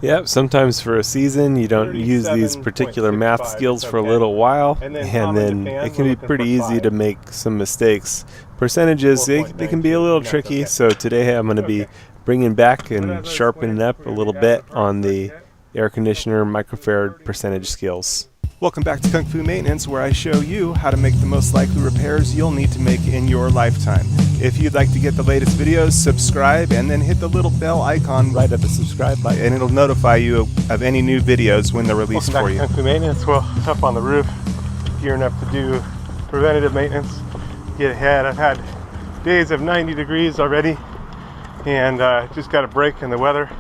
Yep, sometimes for a season you don't use these particular math skills for a little while, and then it can be pretty easy to make some mistakes. Percentages, they can be a little tricky, so today I'm going to be bringing back and sharpening up a little bit on the air conditioner microfarad percentage skills. Welcome back to Kung Fu Maintenance, where I show you how to make the most likely repairs you'll need to make in your lifetime. If you'd like to get the latest videos, subscribe and then hit the little bell icon right at the subscribe button, and it'll notify you of any new videos when they're released for you. Welcome back to Kung Fu Maintenance. Well, up on the roof, gearing up to do preventative maintenance, get ahead. I've had days of 90 degrees already, and just got a break in the weather.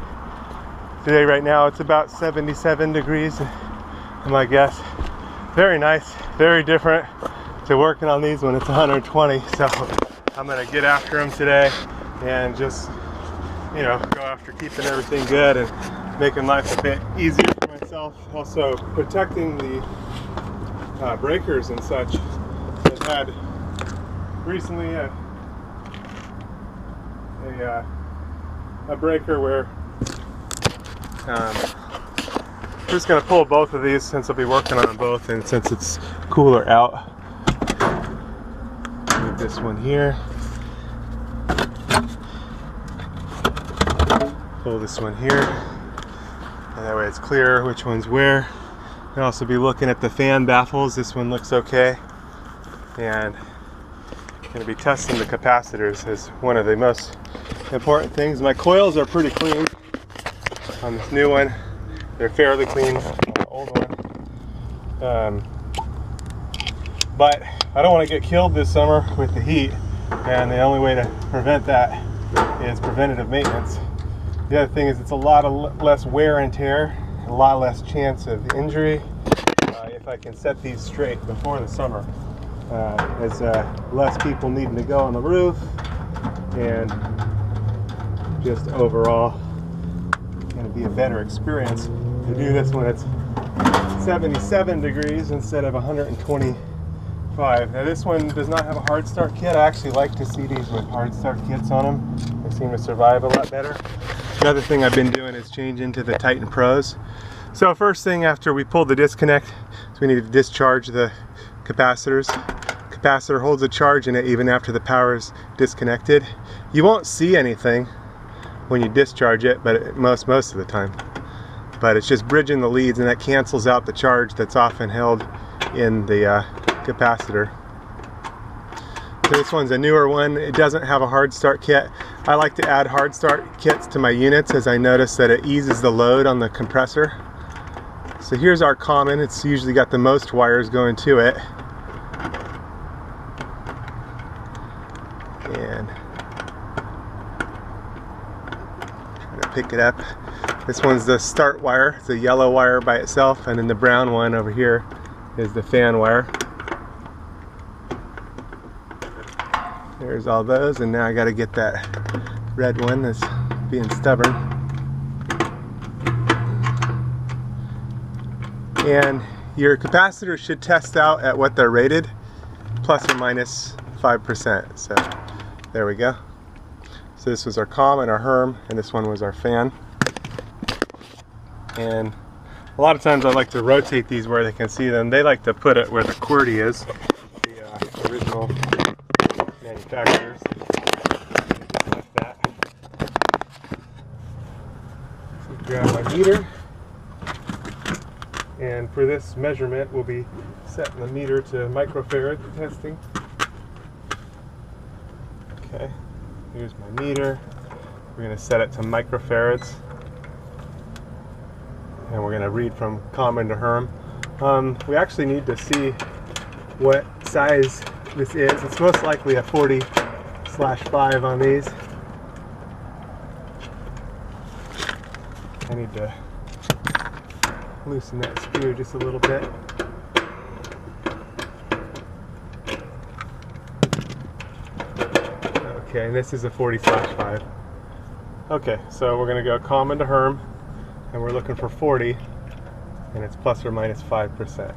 Today, right now, it's about 77 degrees. My guess, very nice, very different to working on these when it's 120. So I'm gonna get after them today and just, you know, go after keeping everything good and making life a bit easier for myself. Also protecting the breakers and such. I've had recently a breaker where I'm just going to pull both of these since I'll be working on them both, and since it's cooler out. Move this one here. Pull this one here. And that way it's clear which one's where. I'll also be looking at the fan baffles. This one looks okay. And I'm going to be testing the capacitors as one of the most important things. My coils are pretty clean on this new one. They're fairly clean on the old one. But I don't want to get killed this summer with the heat, and the only way to prevent that is preventative maintenance. The other thing is it's a lot less wear and tear, a lot less chance of injury if I can set these straight before the summer. There's less people needing to go on the roof, and just overall going to be a better experience to do this when it's 77 degrees instead of 125. Now this one does not have a hard start kit. I actually like to see these with hard start kits on them. They seem to survive a lot better. Another thing I've been doing is change into the Titan Pros. So first thing after we pull the disconnect is we need to discharge the capacitors. Capacitor holds a charge in it even after the power is disconnected. You won't see anything when you discharge it, but most of the time. But it's just bridging the leads, and that cancels out the charge that's often held in the capacitor. So this one's a newer one. It doesn't have a hard start kit. I like to add hard start kits to my units as I notice that it eases the load on the compressor. So here's our common. It's usually got the most wires going to it. And pick it up. This one's the start wire. It's a yellow wire by itself, and then the brown one over here is the fan wire. There's all those, and now I got to get that red one that's being stubborn. And your capacitors should test out at what they're rated, plus or minus 5%. So there we go. So this was our COM and our HERM, and this one was our fan. And a lot of times I like to rotate these where they can see them. They like to put it where the QWERTY is, the original manufacturers. Just like that. So grab my meter, and for this measurement we'll be setting the meter to microfarad testing. Okay. Here's my meter. We're going to set it to microfarads, and we're going to read from common to HERM. We actually need to see what size this is. It's most likely a 40/5 on these. I need to loosen that screw just a little bit. Okay, and this is a 40/5. Okay, so we're going to go common to HERM, and we're looking for 40, and it's plus or minus 5%.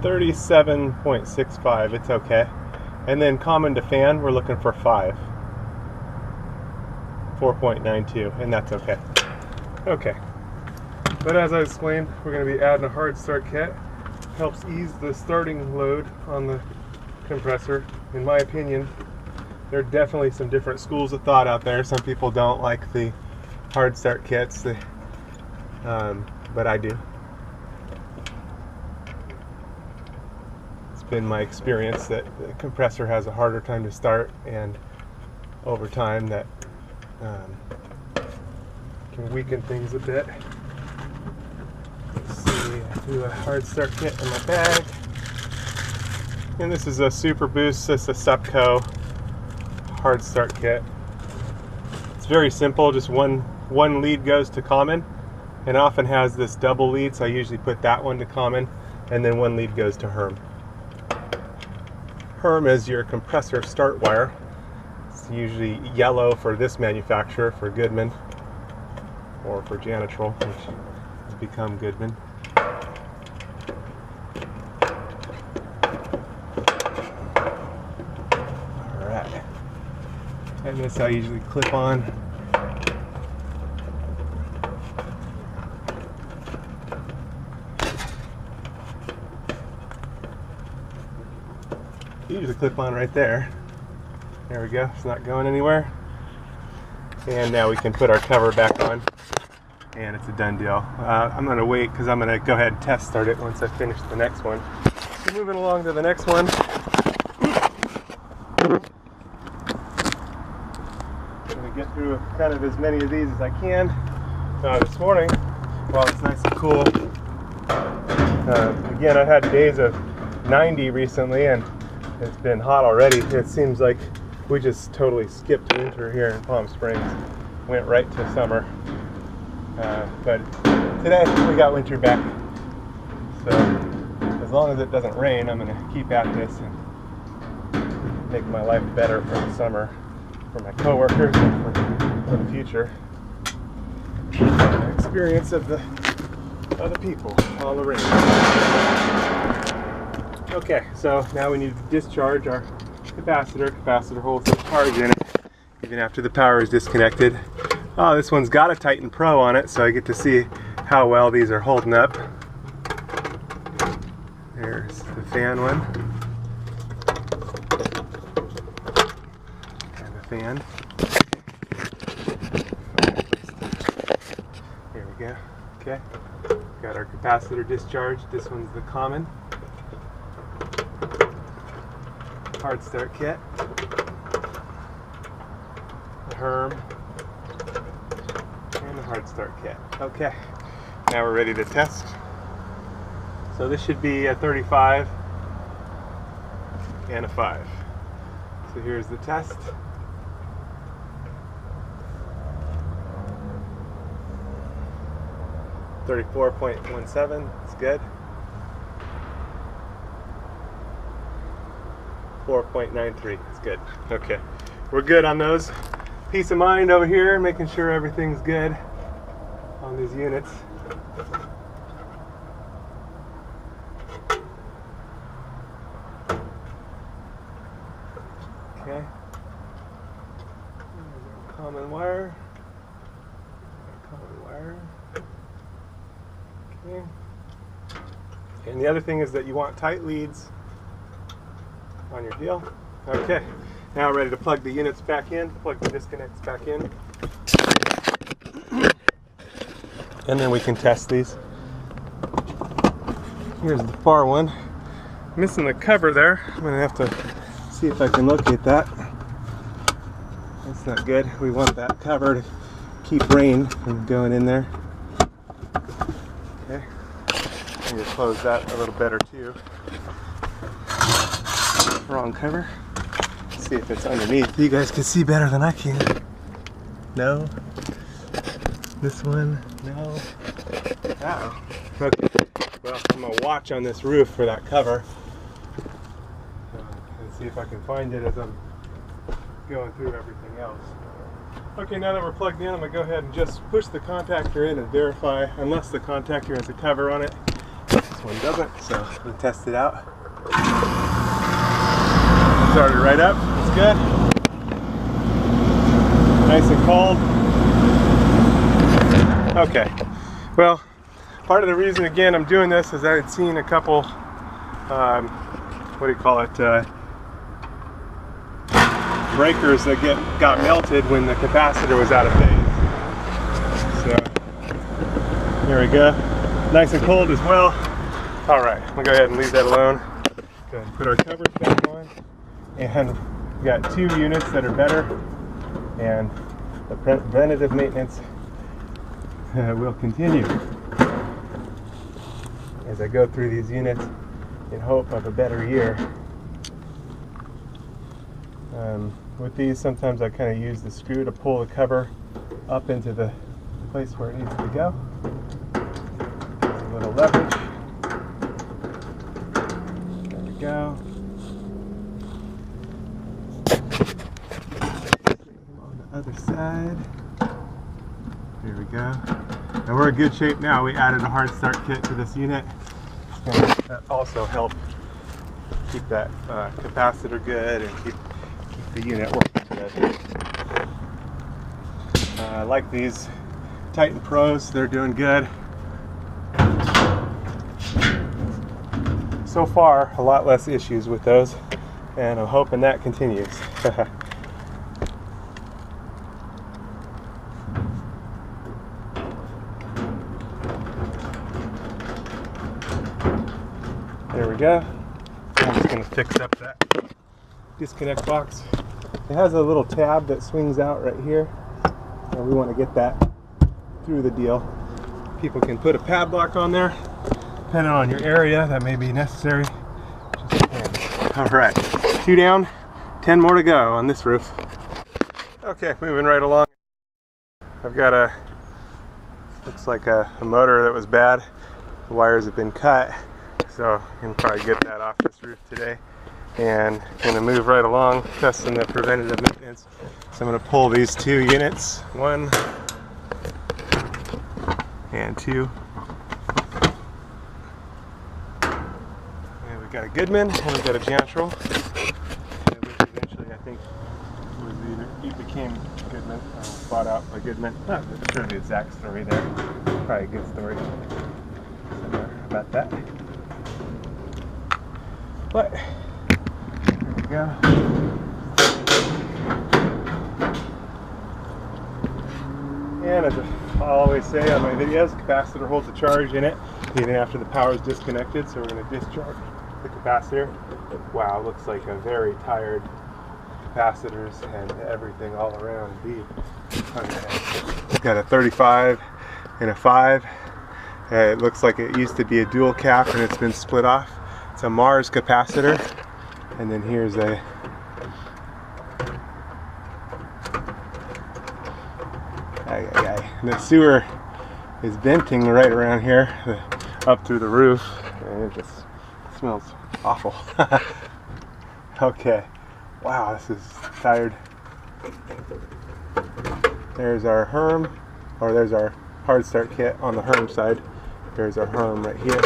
37.65, it's okay. And then common to fan, we're looking for 5. 4.92, and that's okay. Okay. But as I explained, we're going to be adding a hard start kit. Helps ease the starting load on the compressor. In my opinion, there are definitely some different schools of thought out there. Some people don't like the hard start kits, but I do. It's been my experience that the compressor has a harder time to start, and over time that can weaken things a bit. Let's see, I do a hard start kit in my bag. And this is a Super Boost, it's a Supco hard start kit. It's very simple, just one lead goes to common, and often has this double lead, so I usually put that one to common, and then one lead goes to Herm. Herm is your compressor start wire. It's usually yellow for this manufacturer, for Goodman, or for Janitrol, which has become Goodman. Alright. And this I usually clip on. Usually clip on right there. There we go, it's not going anywhere. And now we can put our cover back on, and it's a done deal. I'm going to wait because I'm going to go ahead and test start it once I finish the next one. So moving along to the next one. I'm going to get through kind of as many of these as I can. This morning, while it's nice and cool, again, I've had days of 90 recently, and it's been hot already. It seems like we just totally skipped winter here in Palm Springs, went right to summer. But today we got winter back. So as long as it doesn't rain, I'm going to keep at this and make my life better for the summer, for my coworkers, and for the future. The experience of the other people all around. Okay, so now we need to discharge our capacitor. Capacitor holds the charge in it even after the power is disconnected. Oh, this one's got a Titan Pro on it, so I get to see how well these are holding up. There's the fan one. And the fan. Here we go. Okay. Got our capacitor discharged. This one's the common. Hard start kit, the Herm, and the hard start kit. Okay, now we're ready to test. So this should be a 35 and a 5. So here's the test. .17, it's good. 4.93, it's good. Okay, we're good on those. Peace of mind over here, making sure everything's good on these units. Okay. Common wire. Common wire. Okay. And the other thing is that you want tight leads on your deal. Okay, now we're ready to plug the units back in, plug the disconnects back in, and then we can test these. Here's the far one. Missing the cover there. I'm gonna have to see if I can locate that. That's not good. We want that cover to keep rain from going in there. Okay, I'm gonna close that a little better too. Wrong cover. Let's see if it's underneath. You guys can see better than I can. No. This one. No. Oh. Okay. Well, I'm gonna watch on this roof for that cover and see if I can find it as I'm going through everything else. Okay, now that we're plugged in, I'm gonna go ahead and just push the contactor in and verify, unless the contactor has a cover on it, This one doesn't, so we'll test it out. Started right up, it's good. Nice and cold. Okay, well, part of the reason again I'm doing this is I had seen a couple, what do you call it, breakers that got melted when the capacitor was out of phase. So, here we go. Nice and cold as well. All right, we'll go ahead and leave that alone. Go ahead and put our covers back on. And we got 2 units that are better, and the preventative maintenance will continue as I go through these units in hope of a better year. With these, sometimes I kind of use the screw to pull the cover up into the place where it needs to go. There's a little leverage. There we go. On the other side. There we go. And we're in good shape now. We added a hard start kit to this unit. And that also helped keep that capacitor good and keep the unit working good. I like these Titan Pros. They're doing good. So far, a lot less issues with those, and I'm hoping that continues. There we go. I'm just going to fix up that disconnect box. It has a little tab that swings out right here, and we want to get that through the deal. People can put a padlock on there, depending on your area, that may be necessary. All right, 2 down, 10 more to go on this roof. Okay, moving right along. I've got a, looks like a motor that was bad. The wires have been cut, so I can probably get that off this roof today. And going to move right along, testing the preventative maintenance. So I'm going to pull these 2 units, 1 and 2. And we've got a Goodman and we've got a Jantrol, which eventually I think was it became Goodman. I was bought out by Goodman. Not sure the exact story there. Probably a good story somewhere about that. But go. And as I always say on my videos, the capacitor holds a charge in it even after the power is disconnected, so we're going to discharge the capacitor. Wow, it looks like a very tired capacitors and everything all around indeed. Okay. Got a 35 and a 5. It looks like it used to be a dual cap and it's been split off. It's a Mars capacitor. And then here's a the sewer is venting right around here up through the roof, and it just smells awful. Okay, wow, this is tired. There's our HRM, or there's our hard start kit on the HRM side. There's our HRM right here.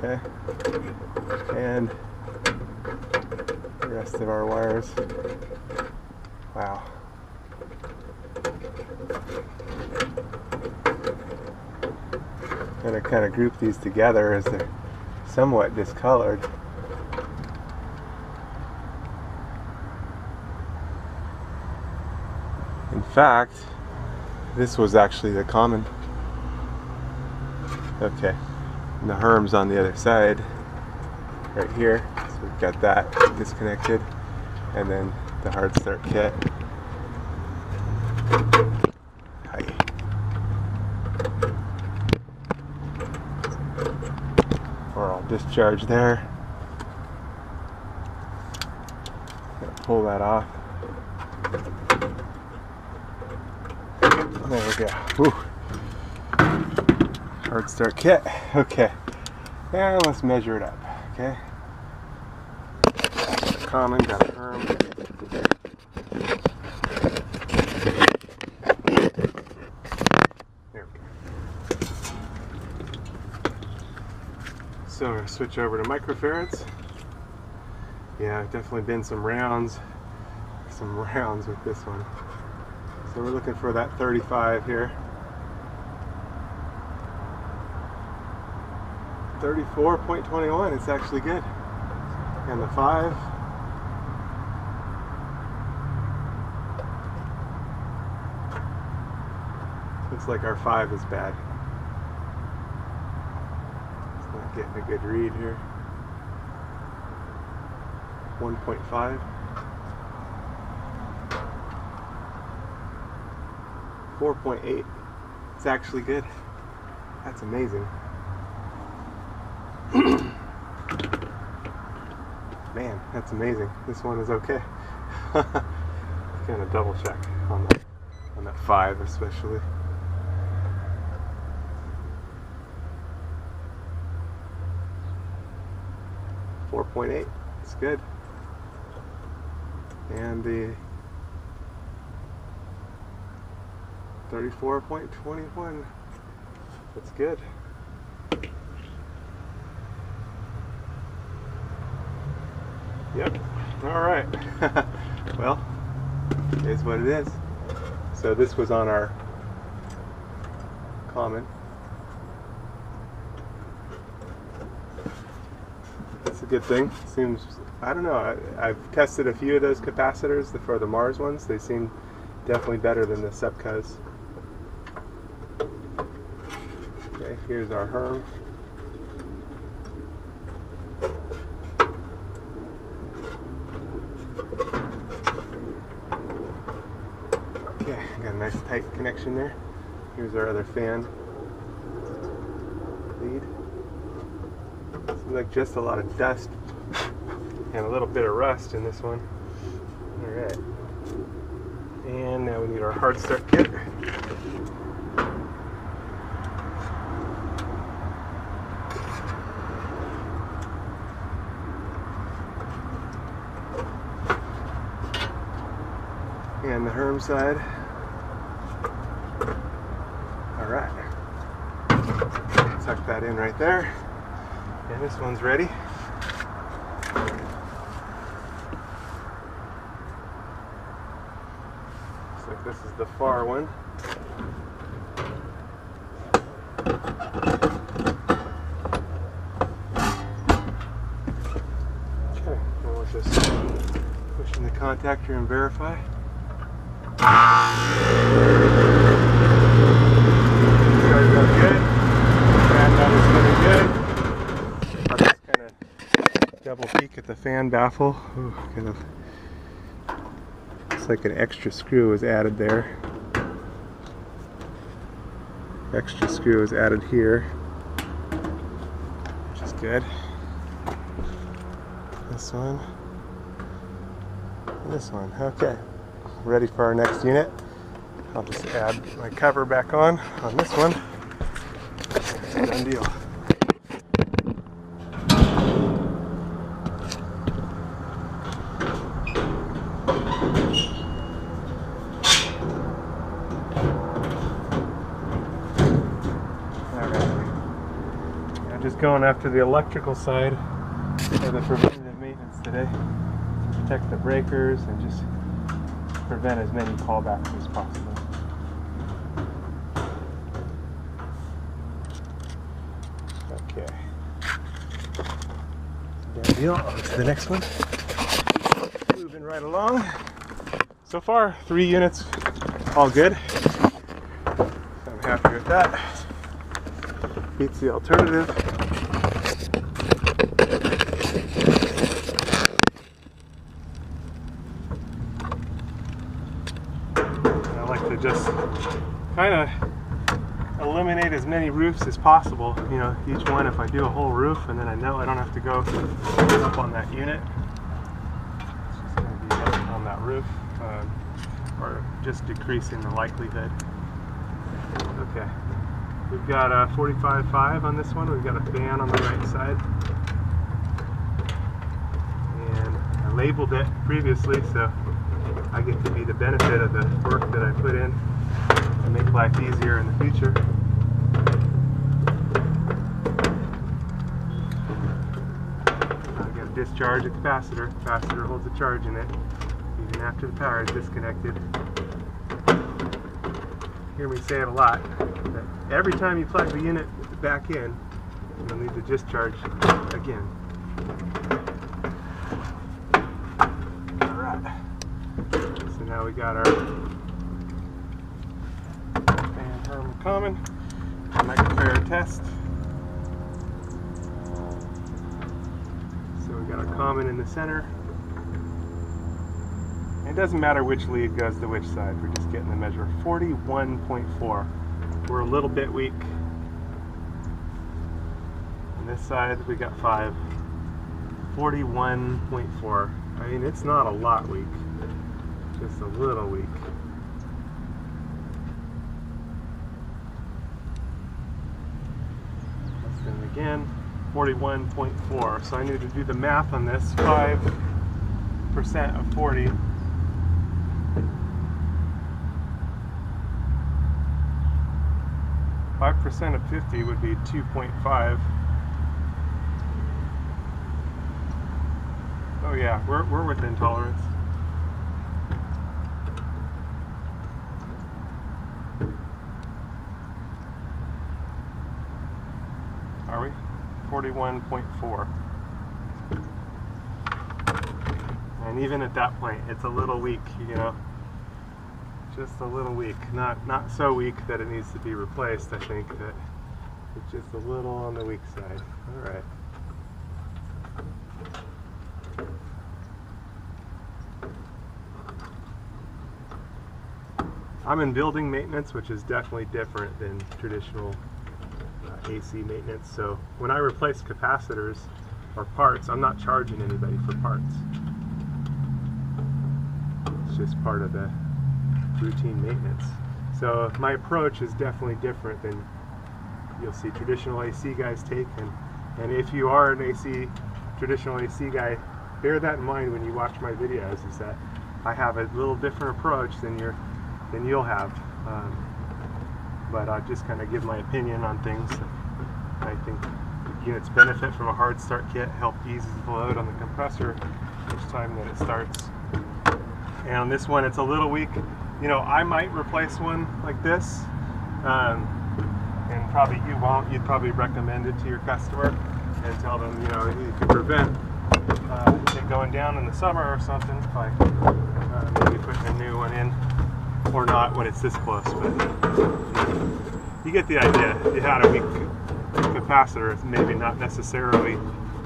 Okay, and the rest of our wires. Wow. I'm going to kind of group these together as they're somewhat discolored. In fact, this was actually the common. Okay, and the HRM's on the other side, right here. So we've got that disconnected, and then the hard start kit. Or I'll discharge there. Gotta pull that off. There we go. Whew. Hard start kit. Okay. And let's measure it up. Okay. Got a common, got a HRM. There we go. So I'm going to switch over to microfarads. Yeah, definitely been some rounds with this one. So we're looking for that 35 here. 34.21, it's actually good. And the 5. Looks like our 5 is bad. It's not getting a good read here. 1.5. 4.8. It's actually good. That's amazing. Man, that's amazing. This one is okay. Kind of double check on that 5 especially. .8, it's good. And the 34.21, that's good. Yep. All right. Well, it is what it is. So this was on our common. That's a good thing. Seems, I don't know, I've tested a few of those capacitors for the Mars ones. They seem definitely better than the Sepcas. Okay, here's our Herm. Okay, got a nice tight connection there. Here's our other fan lead. Seems like just a lot of dust and a little bit of rust in this one. Alright. And now we need our hard start kit. And the Herm side. Alright. Tuck that in right there. And this one's ready. Looks like this is the far one. Okay, now we'll just push in the contactor and verify. Started up good. Fan numbers looking good. I'll just kind of double peek at the fan baffle. Ooh, kind of looks like an extra screw was added there. Extra screw is added here, which is good. This one and this one. Okay, ready for our next unit. I'll just add my cover back on this one. Done deal. Just going after the electrical side of the preventative maintenance today to protect the breakers and just prevent as many callbacks as possible. Okay. Done deal. On to the next one. Moving right along. So far, 3 units, all good. I'm happy with that. Beats the alternative. I like to just kind of eliminate as many roofs as possible. You know, each one, if I do a whole roof, and then I know I don't have to go up on that unit. It's just going to be up on that roof, or just decreasing the likelihood. Okay. We've got a 45.5 on this one. We've got a fan on the right side. And I labeled it previously, so I get to be the benefit of the work that I put in to make life easier in the future. discharge a capacitor. The capacitor holds a charge in it, even after the power is disconnected. You hear me say it a lot, that every time you plug the unit back in, you'll need to discharge again. Alright, so now we got our fan common microfarad test. So we got our common in the center. It doesn't matter which lead goes to which side, we're just getting the measure. 41.4. We're a little bit weak. On this side we got 5. 41.4. I mean, it's not a lot weak, just a little weak. Then again, 41.4. So I need to do the math on this. 5% of 40. 5% of 50 would be 2.5. Oh yeah, we're within tolerance. Are we? 41.4. And even at that point, it's a little weak, you know. Just a little weak. Not so weak that it needs to be replaced. I think that it's just a little on the weak side. All right. I'm in building maintenance, which is definitely different than traditional AC maintenance. So when I replace capacitors or parts, I'm not charging anybody for parts. It's just part of the routine maintenance. So my approach is definitely different than you'll see traditional AC guys take. And if you are an traditional AC guy, bear that in mind when you watch my videos, is that I have a little different approach than you'll have. But I'll just kind of give my opinion on things. I think units benefit from a hard start kit, help ease the load on the compressor each time that it starts. And on this one, it's a little weak. You know, I might replace one like this, and probably you won't. You'd probably recommend it to your customer and tell them, you know, you can prevent it going down in the summer or something by maybe putting a new one in, or not when it's this close. But you get the idea. You had a weak capacitor. It's maybe not necessarily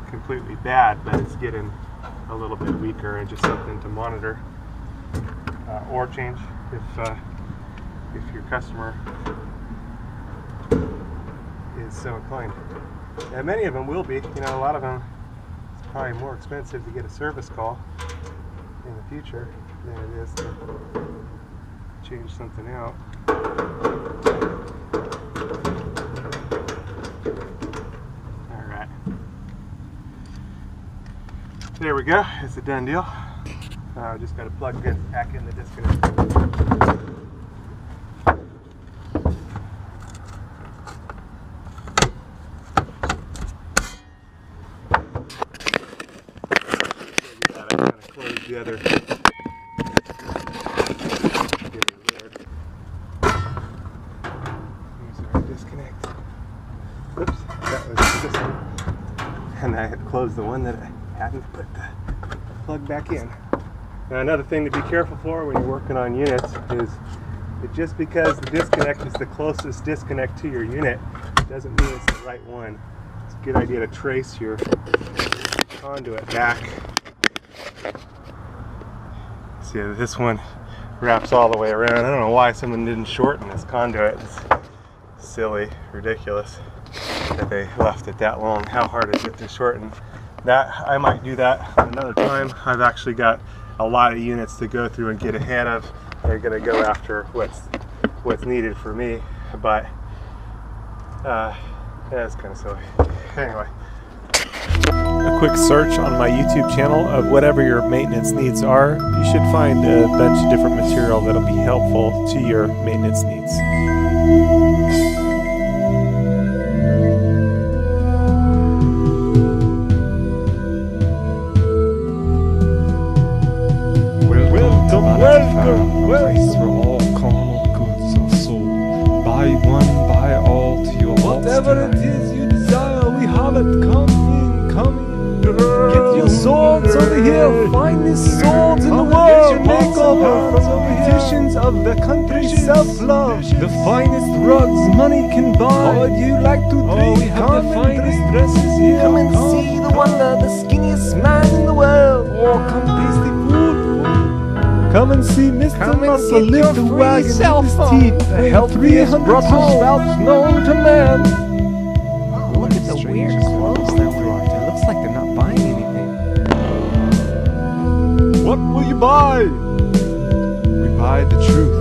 completely bad, but it's getting a little bit weaker, and just something to monitor or change if your customer is so inclined. And many of them will be. You know, a lot of them, it's probably more expensive to get a service call in the future than it is to change something out. Alright. There we go. It's a done deal. Just got to plug this back in the disconnect. The other here's our disconnect. Oops, that was this one. And I had closed the one that I hadn't put the plug back in. Now another thing to be careful for when you're working on units is that just because the disconnect is the closest disconnect to your unit doesn't mean it's the right one. It's a good idea to trace your conduit back. See, this one wraps all the way around. I don't know why someone didn't shorten this conduit. It's silly, ridiculous that they left it that long. How hard is it to shorten? That I might do that another time. I've actually got a lot of units to go through and get ahead of. They're going to go after what's needed for me, but yeah, it's kind of silly. Anyway. A quick search on my YouTube channel of whatever your maintenance needs are. You should find a bunch of different material that'll be helpful to your maintenance needs. by one, by all, to your whatever it is you desire, we have it. Come in, come in. Get your swords over here. Finest swords in the world. Makeover from competitions of the country's self-love. The finest rugs money can buy. Would you like to drink? We have the finest dresses here. Come and see the wonder, the skinniest man in the world. Or come taste the food. Come and see Mr. Muscle lift the wagon with his teeth. The healthiest Brussels sprouts known to man. Oh, look at the weird clothes they're wearing. It looks like they're not buying anything. What will you buy? We buy the truth.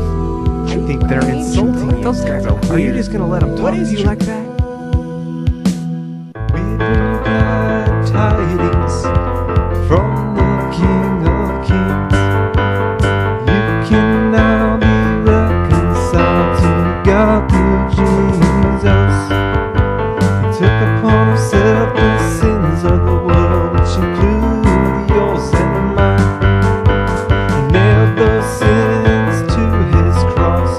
I think they're insulting. Those guys are weird. Are you just gonna let them talk to you like that? We bring glad tidings from the King of Kings. You can now be reconciled to God through Jesus. He took upon himself the sins of the world, which include yours and mine. He nailed those sins to his cross.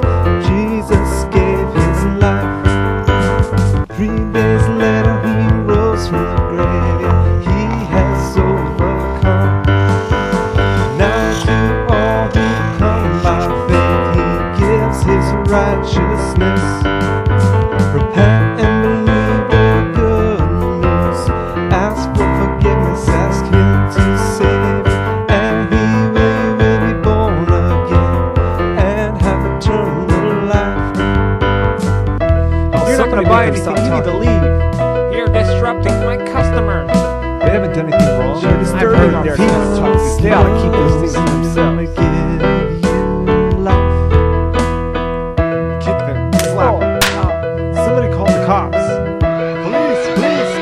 Jesus gave his life. 3 days later he rose from the grave. He has overcome. Now to all who come by faith he gives his righteousness. Repent and believe the good news. Ask for forgiveness, ask him to save. And you will be born again and have eternal life. You're not gonna buy anything, you need to leave. You're disrupting my customers. They haven't done anything wrong. They're disturbing our peace. They ought to keep those things to themselves. Kick them, slap them. Somebody call the cops. Police, police.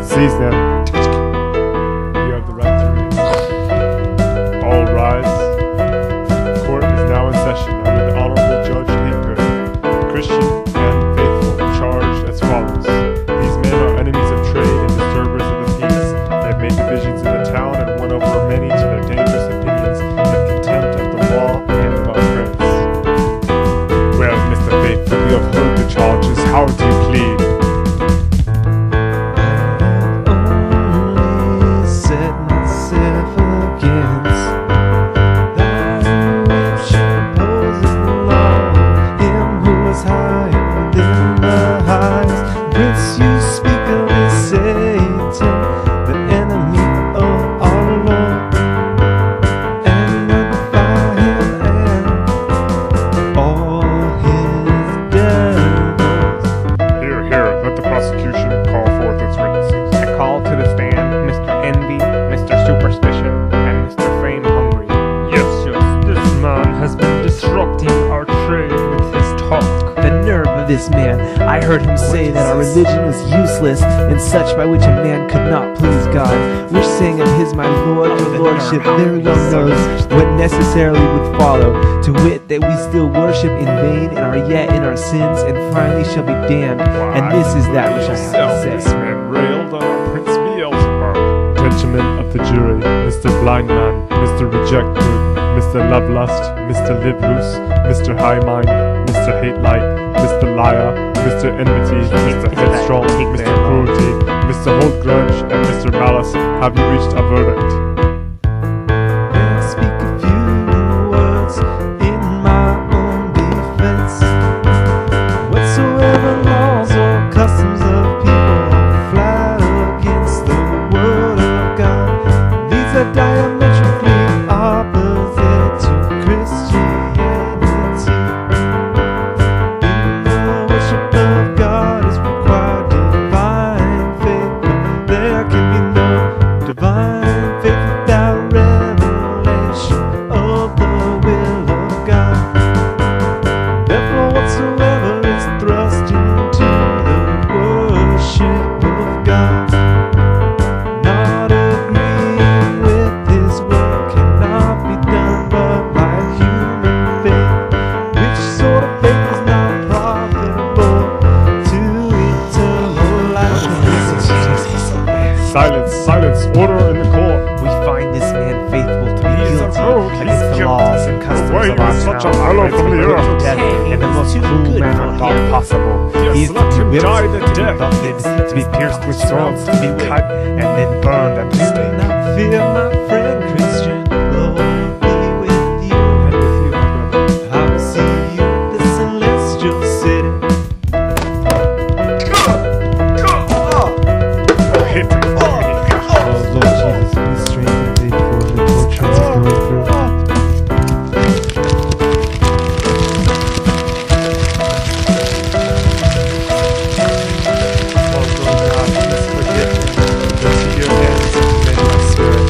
Seize them. You have the right to remain. All rise. Court is now in session under the Honorable Judge Hager. Christian and faithful, charged as follows. These men are enemies of trade and disturbers of the peace. They have made divisions in the town and won over many to their dangerous opinions and contempt of the law and of our friends. Well, Mr. Faithful, you have heard the charges. How do you plead? Only set myself against that which opposes the law. Him who is higher than the highest. Prince, you speak of is Satan, the enemy of our Lord. And magnify him and all his devils. Here, here, let the prosecution call forth its witnesses. I call to the stand Mr. Envy, Mr. Superstition, and Mr. Fame Hungry. Yes. This man has been disrupting our trade with his talk. The nerve of this man! I heard him say that our religion was useless and such by which a man could not please God. We're saying of his my Lord, your lordship very well knows what necessarily would follow, to wit that we still worship in vain and are yet in our sins and finally shall be damned. And this is that which I have to This say. man railed on our Prince Beelzebub. Gentlemen of the jury, Mr. Blindman, Mr. Rejectgood, Mr. Lovelust, Mr. Live Loose, Mr. High Mind, Mr. Hate Light, Mr. Liar, Mr. Enmity, Mr. Headstrong, Mr. Cruelty, Mr. Hold Grudge, and Mr. Malice, have you reached a verdict? I'll speak a few words in my own defense. Whatsoever laws or customs of people fly against the word of God, these are diametrically opposite to Christianity. In the worship of God is required divine faith, but there can be no divine faith and customs Why of our you such a town fellow operates from to the put to earth? death in the He most was too cruel good manner for thought him. possible. He is to be whipped, to be buffeted, to be pierced with swords, to be cut, and then burned at the Do stake. not fear, my friend Christian. Lord be with you. And with you, my brother. I will see you at the celestial city. Hit him. Oh Lord Jesus, be strength and faithful in the torturings he's going through. Oh Lord God, please forgive me. Into your hands I commit my spirit.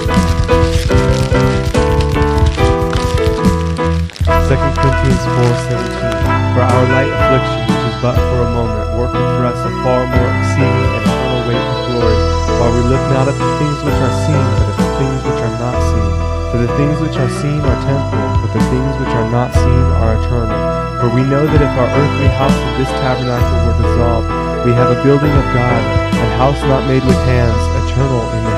2 Corinthians 4:17. For our light affliction, which is but for a moment, worketh for us a far more exceeding and eternal weight of glory, while we look not at the things which are seen, but at the things which are not seen. For the things which are seen are temporal, but the things which are not seen are eternal. For we know that if our earthly house of this tabernacle were dissolved, we have a building of God, a house not made with hands, eternal in the